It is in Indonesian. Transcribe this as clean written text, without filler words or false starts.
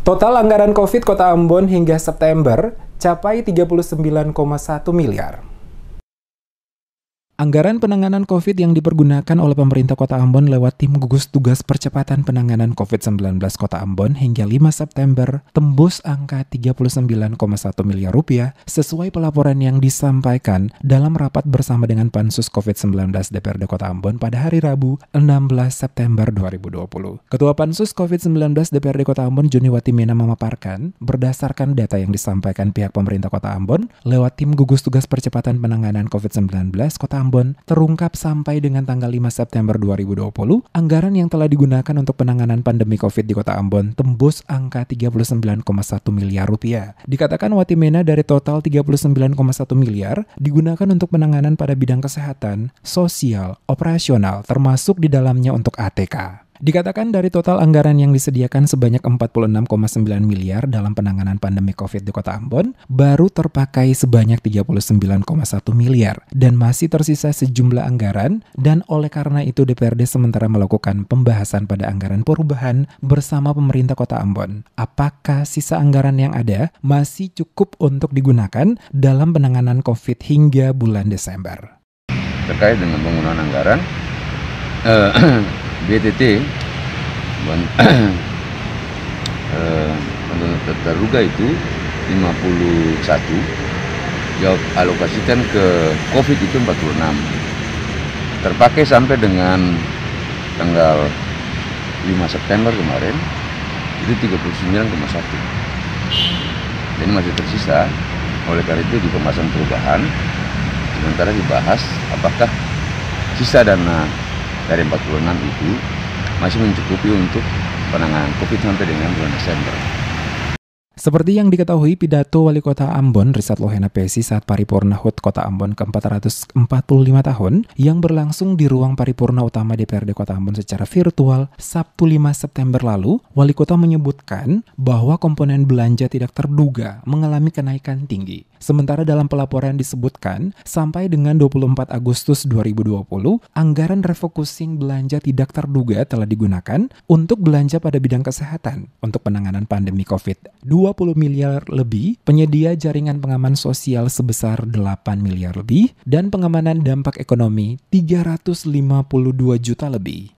Total anggaran COVID Kota Ambon hingga September capai 39,1 miliar. Anggaran penanganan COVID yang dipergunakan oleh pemerintah Kota Ambon lewat tim gugus tugas percepatan penanganan COVID-19 Kota Ambon hingga 5 September tembus angka 39,1 miliar rupiah sesuai pelaporan yang disampaikan dalam rapat bersama dengan Pansus COVID-19 DPRD Kota Ambon pada hari Rabu 16 September 2020. Ketua Pansus COVID-19 DPRD Kota Ambon Joni Watimena memaparkan berdasarkan data yang disampaikan pihak pemerintah Kota Ambon lewat tim gugus tugas percepatan penanganan COVID-19 Kota Ambon terungkap sampai dengan tanggal 5 September 2020, anggaran yang telah digunakan untuk penanganan pandemi COVID di Kota Ambon tembus angka 39,1 miliar rupiah. Dikatakan Watimena dari total 39,1 miliar digunakan untuk penanganan pada bidang kesehatan, sosial, operasional, termasuk di dalamnya untuk ATK. Dikatakan dari total anggaran yang disediakan sebanyak 46,9 miliar dalam penanganan pandemi COVID di Kota Ambon, baru terpakai sebanyak 39,1 miliar dan masih tersisa sejumlah anggaran dan oleh karena itu DPRD sementara melakukan pembahasan pada anggaran perubahan bersama pemerintah Kota Ambon. Apakah sisa anggaran yang ada masih cukup untuk digunakan dalam penanganan COVID hingga bulan Desember? Terkait dengan penggunaan anggaran, BTT untuk terduga itu 51, jawab alokasikan ke COVID itu 46, terpakai sampai dengan tanggal 5 September kemarin itu 39,1. Jadi masih tersisa, oleh karena itu di pembahasan perubahan sementara dibahas apakah sisa dana dari 46 itu masih mencukupi untuk penanganan COVID sampai dengan bulan Desember. Seperti yang diketahui pidato Wali Kota Ambon Rizat Lohena Pesi saat Paripurna HUT Kota Ambon ke-445 tahun yang berlangsung di ruang paripurna utama DPRD Kota Ambon secara virtual Sabtu 5 September lalu, Wali Kota menyebutkan bahwa komponen belanja tidak terduga mengalami kenaikan tinggi. Sementara dalam pelaporan disebutkan, sampai dengan 24 Agustus 2020, anggaran refocusing belanja tidak terduga telah digunakan untuk belanja pada bidang kesehatan untuk penanganan pandemi COVID. 20 miliar lebih, penyedia jaringan pengaman sosial sebesar 8 miliar lebih, dan pengamanan dampak ekonomi 352 juta lebih.